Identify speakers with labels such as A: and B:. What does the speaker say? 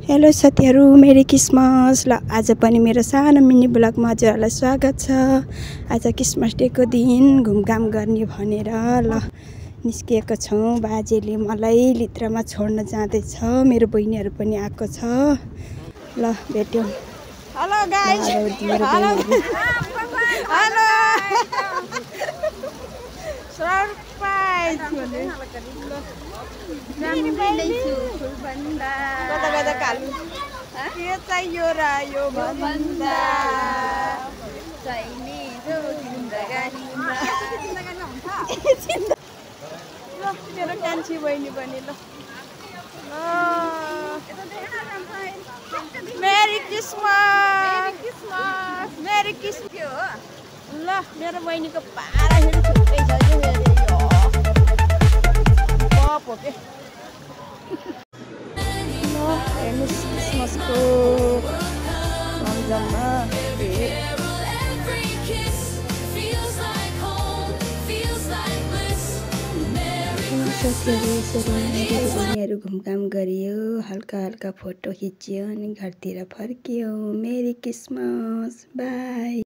A: Hello साथीहरु, मेरी Christmas. ल आज पनि मेरो सानो मिनी ब्लगमा हजुरहरुलाई स्वागत छ। आज क्रिसमस डे को दिन घुमघाम गर्ने भनेर ल निस्किएको छौं। बाजेले मलाई लित्रामा छोड्न जाँदैछ। मेरो बहिनीहरु पनि आएको छ। ल भेट्यौं। Hello guys. Hello hello surprise भने कता कालु के चाहियो र यो भन्दा चाहिने जो जिन्दगानीमा ल मेरो कान्छी बहिनी पनि ल मेरी क्रिसमस मेरी क्रिसमस के हो ल मेरो बहिनीको पारा हेर्नु छुट्टै छ यो बाप हो के हेर्नुस् क्रिसमसको मौजमा साथीहरु घुमघाम गरियो, हल्का हल्का फोटो खिच्यो अनि घरतिर फर्कियो। मेरी क्रिसमस बाई।